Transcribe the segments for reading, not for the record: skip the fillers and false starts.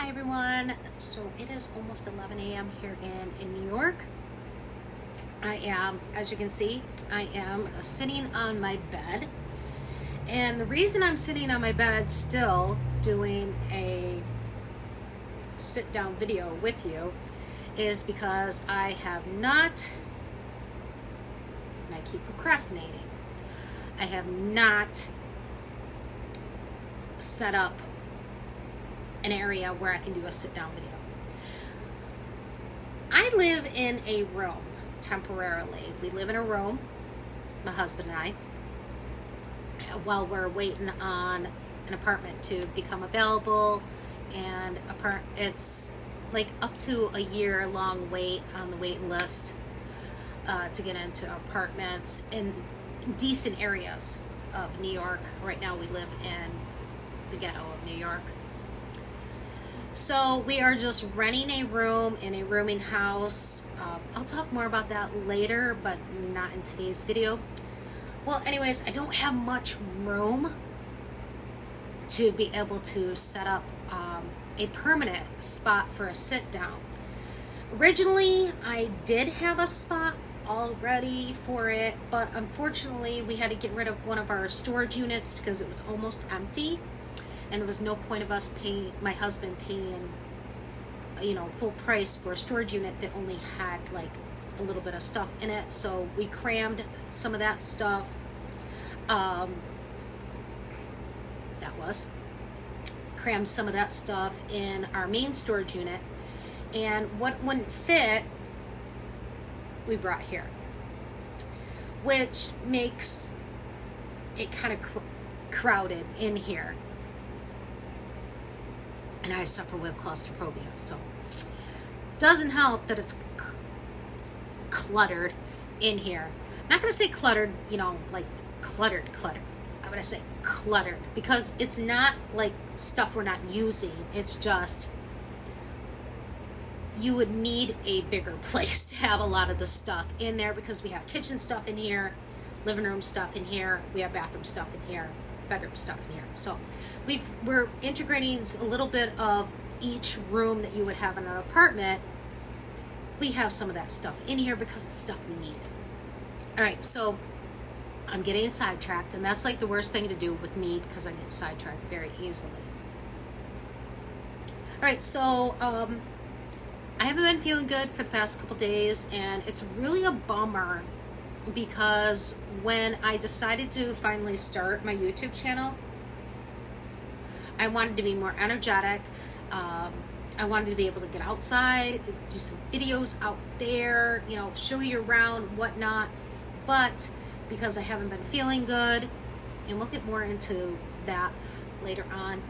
Hi everyone. So it is almost 11 a.m. here in New York. I am, as you can see, I am sitting on my bed. And the reason I'm sitting on my bed still doing a sit down video with you is because I have not, and I keep procrastinating, I have not set up an area where I can do a sit down video. I live in a room temporarily. We live in a room, my husband and I, while we're waiting on an apartment to become available. And it's like up to a year long wait on the waiting list to get into apartments in decent areas of New York. Right now we live in the ghetto of New York. So we are just renting a room in a rooming house. I'll talk more about that later, but not in today's video. Well, anyways, I don't have much room to be able to set up a permanent spot for a sit down. Originally, I did have a spot all ready for it, but unfortunately we had to get rid of one of our storage units because it was almost empty. And there was no point of us my husband paying, full price for a storage unit that only had like a little bit of stuff in it. So we crammed some of that stuff. Crammed some of that stuff in our main storage unit. And what wouldn't fit, we brought here. Which makes it kind of crowded in here. And I suffer with claustrophobia, so doesn't help that it's cluttered in here. I'm not going to say cluttered, like cluttered. I'm going to say cluttered because it's not like stuff we're not using. It's just you would need a bigger place to have a lot of the stuff in there because we have kitchen stuff in here, living room stuff in here, we have bathroom stuff in here, bedroom stuff in here. So we're integrating a little bit of each room that you would have in an apartment. We have some of that stuff in here because it's stuff we need. All right, so I'm getting sidetracked, and that's like the worst thing to do with me because I get sidetracked very easily. All right, so I haven't been feeling good for the past couple days, and it's really a bummer because when I decided to finally start my YouTube channel, I wanted to be more energetic. I wanted to be able to get outside, do some videos out there, show you around, whatnot. But because I haven't been feeling good, and we'll get more into that later on,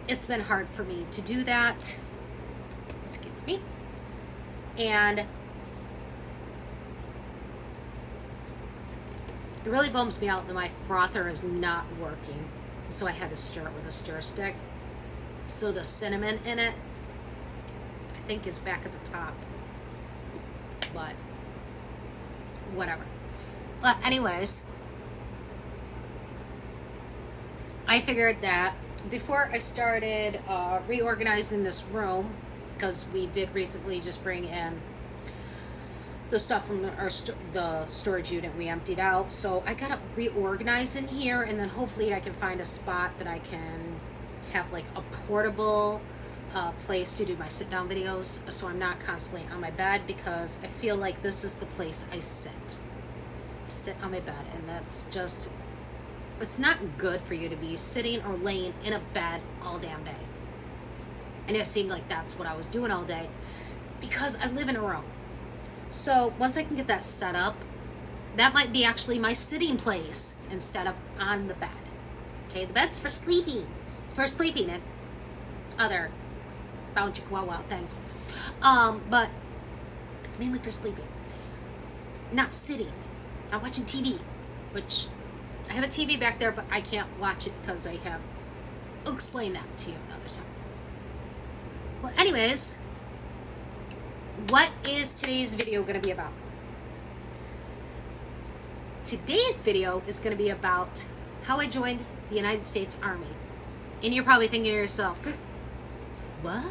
it's been hard for me to do that. Excuse me. And it really bums me out that my frother is not working. So I had to stir it with a stir stick. So the cinnamon in it, I think, is back at the top. But whatever. But anyways, I figured that before I started reorganizing this room, because we did recently just bring in the stuff from the storage unit we emptied out. So I gotta reorganize in here, and then hopefully I can find a spot that I can have like a portable place to do my sit down videos, so I'm not constantly on my bed, because I feel like this is the place I sit on my bed, and that's just, it's not good for you to be sitting or laying in a bed all damn day. And it seemed like that's what I was doing all day because I live in a room. So once I can get that set up, that might be actually my sitting place instead of on the bed. Okay, the bed's for sleeping. It's for sleeping and other bound chihuahua things. But it's mainly for sleeping. Not sitting. Not watching TV. Which, I have a TV back there, but I can't watch it because I'll explain that to you another time. Well, anyways, what is today's video going to be about? Today's video is going to be about how I joined the United States Army. And you're probably thinking to yourself, What?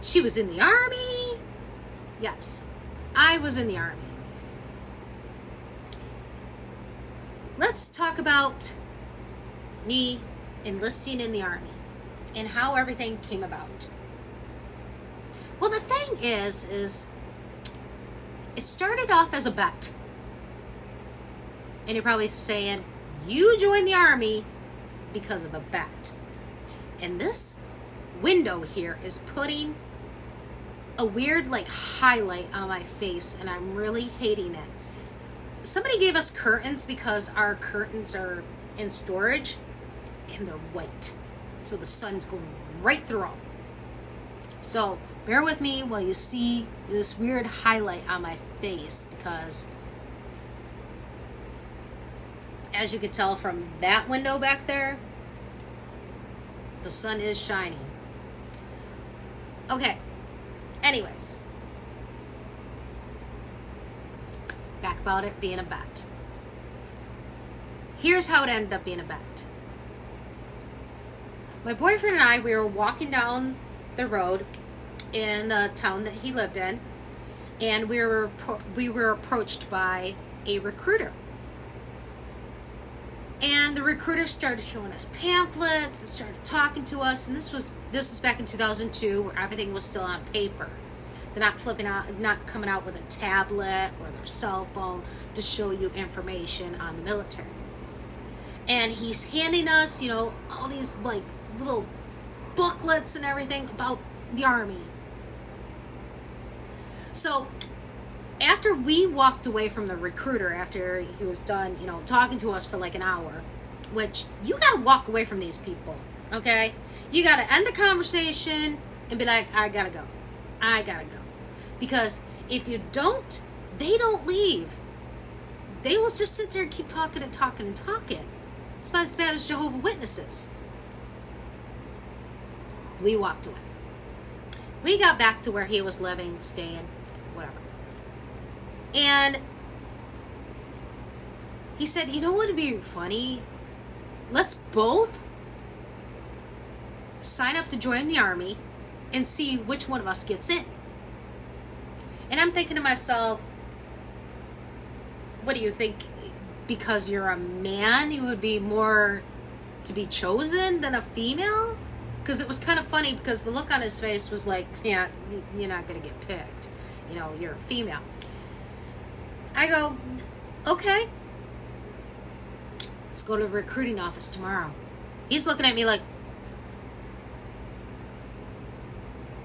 She was in the Army? Yes, I was in the Army. Let's talk about me enlisting in the Army and how everything came about. Well, the thing is it started off as a bet. And you're probably saying, you joined the Army because of a bet. And this window here is putting a weird like highlight on my face, and I'm really hating it. Somebody gave us curtains because our curtains are in storage and they're white. So the sun's going right through them. So bear with me while you see this weird highlight on my face, because as you can tell from that window back there, the sun is shining. Okay, anyways, back about it being a bet. Here's how it ended up being a bet. My boyfriend and I, we were walking down the road in the town that he lived in, and we were approached by a recruiter. And the recruiter started showing us pamphlets and started talking to us. And this was back in 2002, where everything was still on paper. They're not coming out with a tablet or their cell phone to show you information on the military. And he's handing us, all these like little booklets and everything about the Army. So after we walked away from the recruiter, after he was done, talking to us for like an hour, which you gotta walk away from these people, okay? You gotta end the conversation and be like, I gotta go. Because if you don't, they don't leave. They will just sit there and keep talking and talking and talking. It's about as bad as Jehovah's Witnesses. We walked away. We got back to where he was living, staying, whatever. And he said, you know what would be funny? Let's both sign up to join the Army and see which one of us gets in. And I'm thinking to myself, what do you think? Because you're a man, you would be more to be chosen than a female? Because it was kind of funny, because the look on his face was like, yeah, you're not going to get picked. You're a female. I go, okay, let's go to the recruiting office tomorrow. He's looking at me like,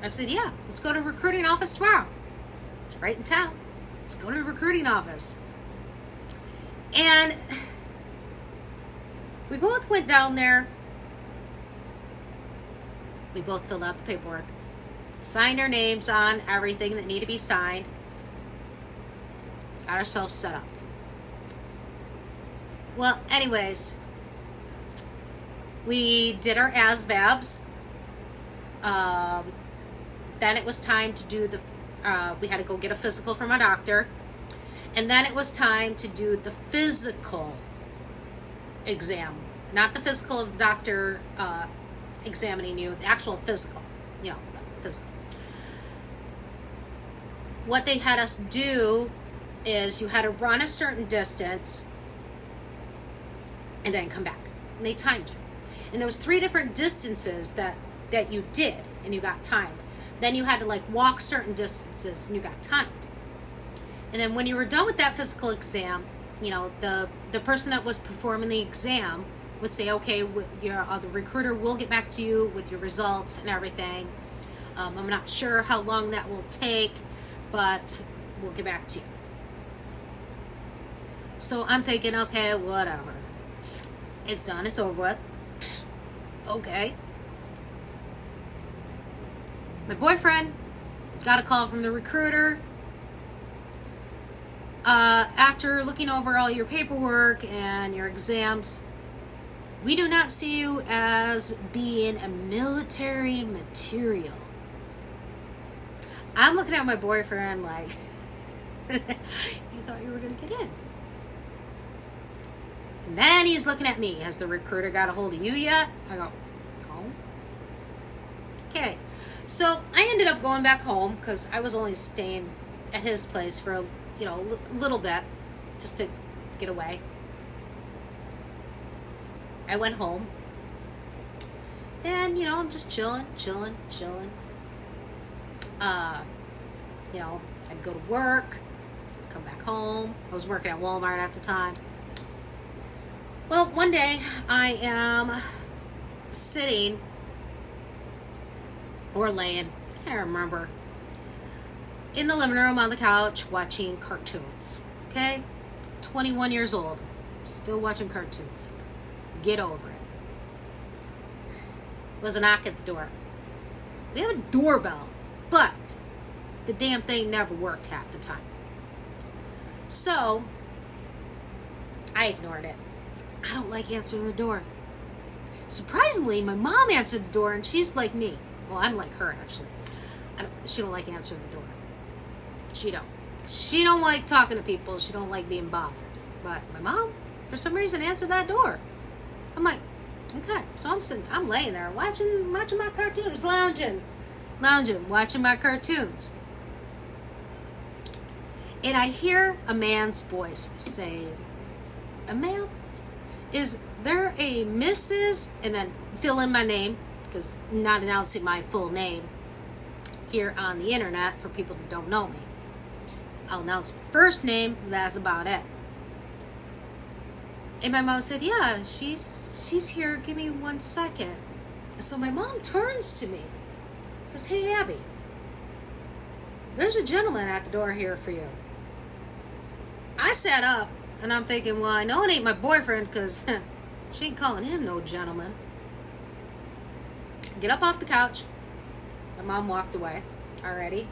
I said, yeah, let's go to the recruiting office tomorrow. It's right in town. Let's go to the recruiting office. And we both went down there. We both filled out the paperwork, signed our names on everything that needed to be signed, got ourselves set up. Well, anyways, we did our ASVABs. Then it was time to do we had to go get a physical from a doctor. And then it was time to do the physical exam. Not the physical of the doctor examining you, the actual physical. Physical. What they had us do is you had to run a certain distance and then come back. And they timed you. And there was 3 different distances that you did, and you got timed. Then you had to walk certain distances, and you got timed. And then when you were done with that physical exam, the person that was performing the exam would say, okay, the recruiter will get back to you with your results and everything. I'm not sure how long that will take, but we'll get back to you. So I'm thinking, okay, whatever. It's done. It's over with. Okay. My boyfriend got a call from the recruiter. After looking over all your paperwork and your exams, we do not see you as being a military material. I'm looking at my boyfriend like, you thought you were going to get in. And then he's looking at me. Has the recruiter got a hold of you yet? I go, no. Okay. So I ended up going back home because I was only staying at his place for a little bit, just to get away. I went home, and I'm just chilling. Uh, I'd go to work, come back home. I was working at Walmart at the time. Well, one day I am sitting or laying, I can't remember, in the living room on the couch watching cartoons. Okay? 21 years old, still watching cartoons. Get over it. There was a knock at the door. We have a doorbell, but the damn thing never worked half the time. So, I ignored it. I don't like answering the door. Surprisingly, my mom answered the door, and she's like me. Well, I'm like her, actually. She don't like answering the door. She don't like talking to people. She don't like being bothered. But my mom, for some reason, answered that door. I'm like, okay. So I'm laying there watching my cartoons, lounging, watching my cartoons. And I hear a man's voice say, ma'am, is there a Mrs. and then fill in my name, because I'm not announcing my full name here on the internet for people that don't know me. I'll announce my first name, that's about it. And my mom said, yeah, she's here, give me 1 second. So my mom turns to me, goes, hey Abby, there's a gentleman at the door here for you. I sat up, and I'm thinking, well, I know it ain't my boyfriend, because she ain't calling him no gentleman. Get up off the couch. My mom walked away already,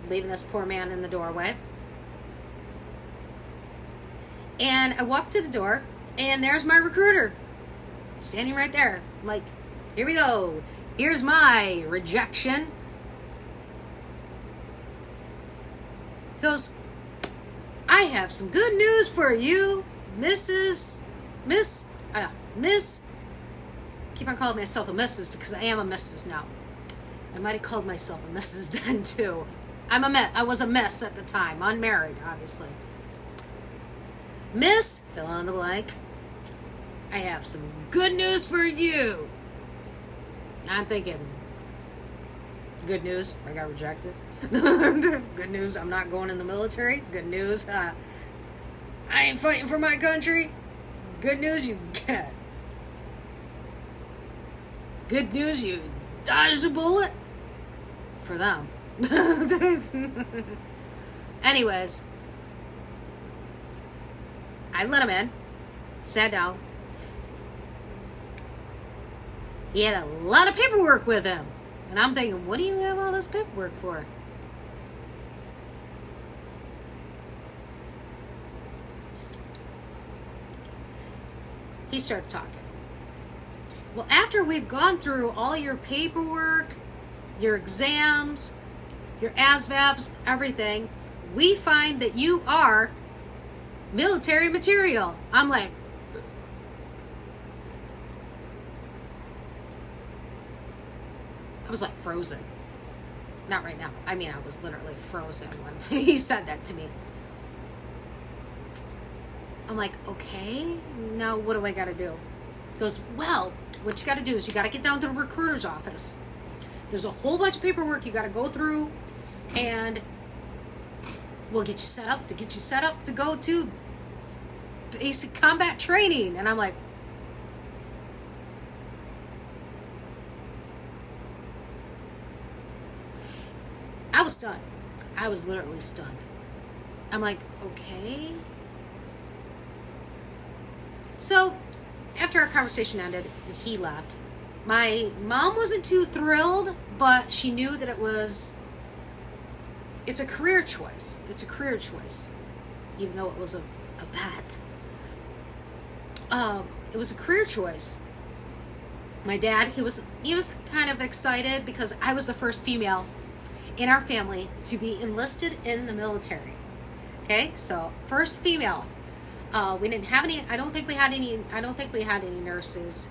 leaving this poor man in the doorway. And I walked to the door, and there's my recruiter, standing right there. I'm like, here we go. Here's my rejection. He goes, I have some good news for you, Miss. Keep on calling myself a Mrs. because I am a Mrs. now. I might have called myself a Mrs. then too. I was a miss at the time, unmarried, obviously. Miss, fill in the blank. I have some good news for you. I'm thinking, good news, I got rejected. Good news, I'm not going in the military. Good news, I ain't fighting for my country. Good news, you get. Good news, you dodged a bullet. For them. Anyways, I let him in, sat down. He had a lot of paperwork with him. And I'm thinking, what do you have all this paperwork for? He started talking. Well, after we've gone through all your paperwork, your exams, your ASVABs, everything, we find that you are military material. I'm like, I was like frozen. Not right now. I mean, I was literally frozen when he said that to me. I'm like, okay, now what do I got to do? He goes, well, what you got to do is you got to get down to the recruiter's office. There's a whole bunch of paperwork you got to go through, and we'll get you set up to go to basic combat training. And I'm like, I was stunned. I was literally stunned. I'm like, okay. So, after our conversation ended, he left. My mom wasn't too thrilled, but she knew that it's a career choice. It's a career choice. Even though it was a bat. It was a career choice. My dad, he was kind of excited because I was the first female in our family to be enlisted in the military. Okay, so first female. We didn't have any. I don't think we had any nurses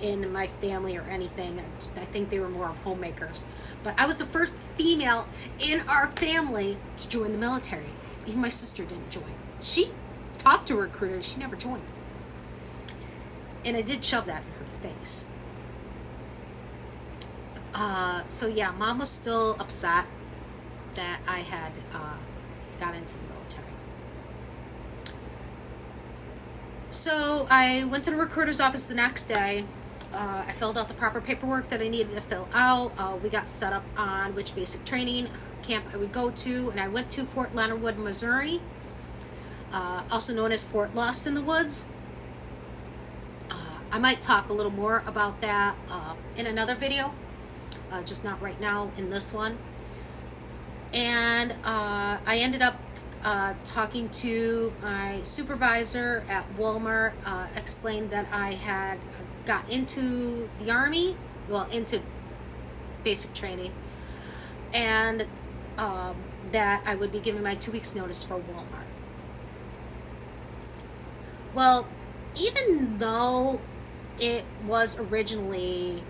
in my family or anything. I think they were more of homemakers. But I was the first female in our family to join the military. Even my sister didn't join. She talked to recruiters. She never joined. And I did shove that in her face. So yeah, Mom was still upset that I had got into the military. So I went to the recruiter's office the next day. I filled out the proper paperwork that I needed to fill out. We got set up on which basic training camp I would go to, and I went to Fort Leonard Wood, Missouri, also known as Fort Lost in the Woods. I might talk a little more about that in another video, just not right now in this one. And I ended up talking to my supervisor at Walmart, explained that I had got into the Army, well, into basic training, and that I would be giving my 2 weeks notice for Walmart. Well, even though it was originally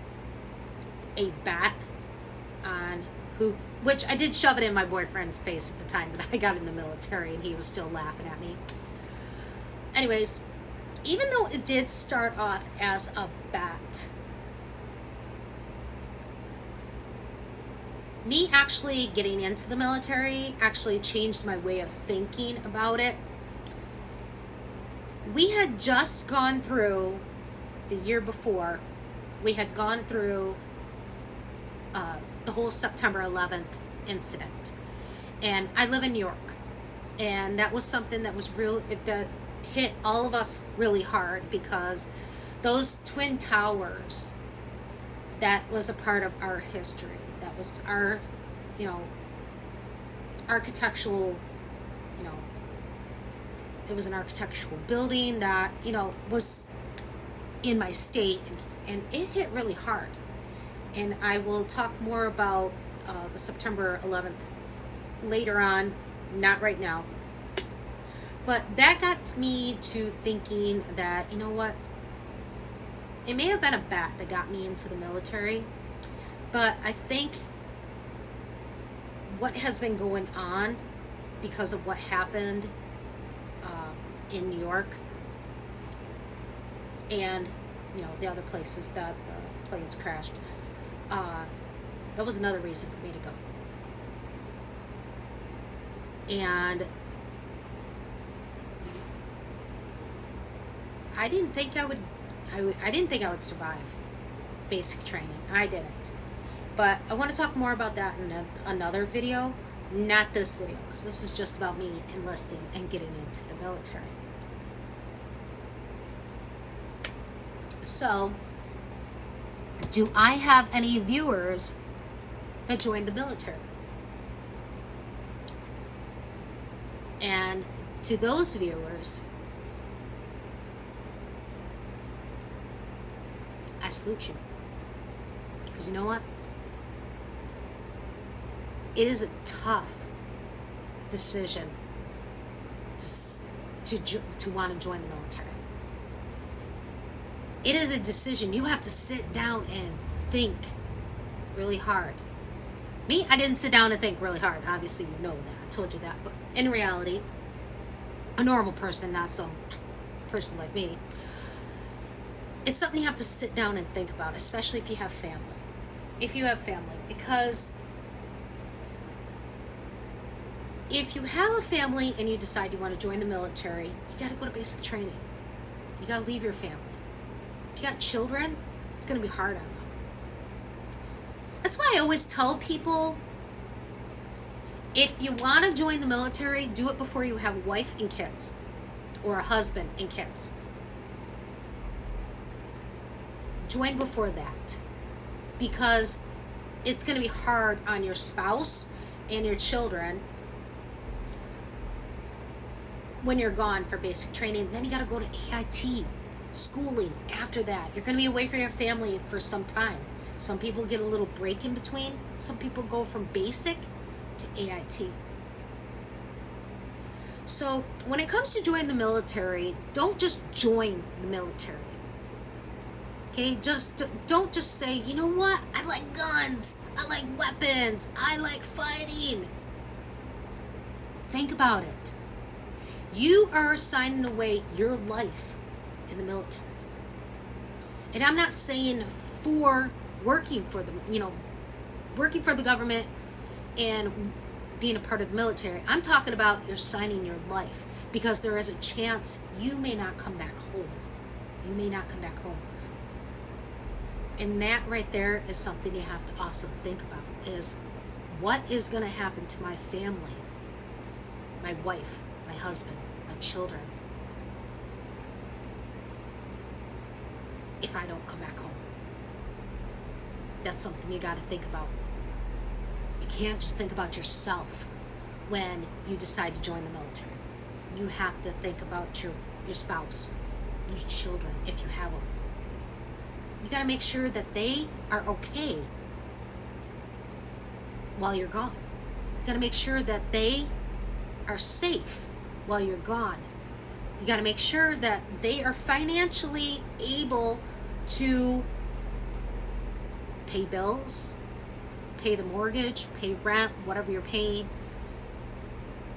a bet on who, which I did shove it in my boyfriend's face at the time that I got in the military, and he was still laughing at me. Anyways, even though it did start off as a bet, me actually getting into the military actually changed my way of thinking about it. We had just gone through, the year before, we had gone through the whole September 11th incident. And I live in New York. And that was something that was that hit all of us really hard, because those Twin Towers, that was a part of our history. That was our, architectural, it was an architectural building that, was in my state, and it hit really hard. And I will talk more about the September 11th later on, not right now. But that got me to thinking that, you know what, it may have been a bet that got me into the military, but I think what has been going on because of what happened in New York and, the other places that the planes crashed, that was another reason for me to go. And I didn't think I would survive basic training. I didn't. But I want to talk more about that in another video, not this video, because this is just about me enlisting and getting into the military. So, do I have any viewers that joined the military? And to those viewers, I salute you. Because you know what? It is a tough decision to want to join the military. It is a decision you have to sit down and think really hard. Me, I didn't sit down and think really hard. Obviously, you know that. I told you that. But in reality, a normal person, not some person like me, it's something you have to sit down and think about, especially if you have family. Because if you have a family and you decide you want to join the military, you got to go to basic training. You got to leave your family. If you got children, it's going to be hard on them. That's why I always tell people, if you want to join the military, do it before you have a wife and kids, or a husband and kids. Join before that, because it's going to be hard on your spouse and your children when you're gone for basic training. Then you got to go to AIT schooling after that. You're going to be away from your family for some time. Some people get a little break in between. Some people go from basic to AIT. So when it comes to joining the military, don't just join the military. Okay, don't just say, you know what, I like guns, I like weapons, I like fighting. Think about it. You are signing away your life in the military. And I'm not saying for working for the government and being a part of the military. I'm talking about you're signing your life, because there is a chance you may not come back home. You may not come back home. And that right there is something you have to also think about, is what is going to happen to my family, my wife, my husband, my children, if I don't come back home. That's something you got to think about. You can't just think about yourself when you decide to join the military. You have to think about your spouse, your children, if you have them. You got to make sure that they are okay while you're gone. You got to make sure that they are safe while you're gone. You got to make sure that they are financially able to pay bills, pay the mortgage, pay rent, whatever you're paying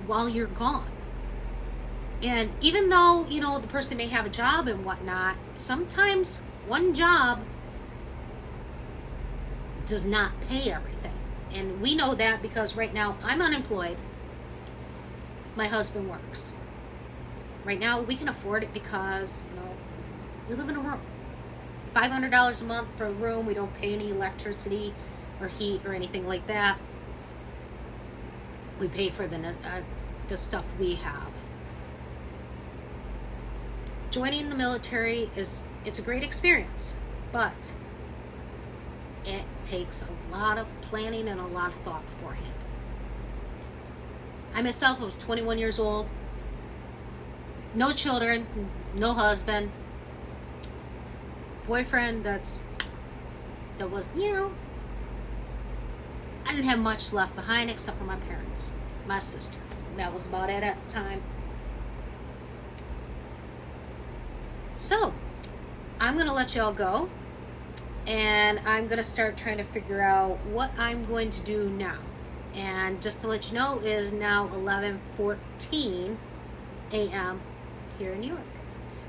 while you're gone. And even though, the person may have a job and whatnot, sometimes one job does not pay everything. And we know that because right now I'm unemployed. My husband works. Right now we can afford it because, we live in a room. $500 a month for a room. We don't pay any electricity or heat or anything like that. We pay for the stuff we have. Joining the military it's a great experience, but it takes a lot of planning and a lot of thought beforehand. I myself was 21 years old, no children, no husband, boyfriend that was, I didn't have much left behind except for my parents, my sister. That was about it at the time. So, I'm going to let y'all go, and I'm going to start trying to figure out what I'm going to do now. And just to let you know, it is now 11:14 a.m. here in New York.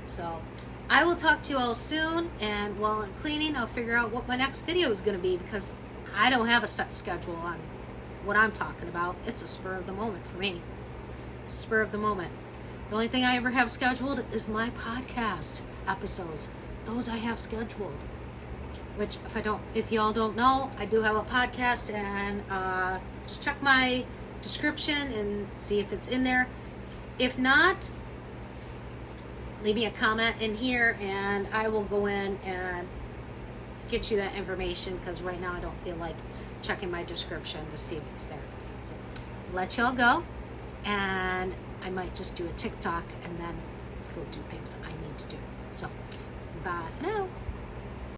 So, I will talk to you all soon, and while I'm cleaning, I'll figure out what my next video is going to be, because I don't have a set schedule on what I'm talking about. It's a spur of the moment for me. It's a spur of the moment. The only thing I ever have scheduled is my podcast episodes. Those I have scheduled. Which, if y'all don't know, I do have a podcast, and just check my description and see if it's in there. If not, leave me a comment in here, and I will go in and get you that information, because right now I don't feel like checking my description to see if it's there. So, let y'all go, and I might just do a TikTok and then go do things I need to do. So, bye for now.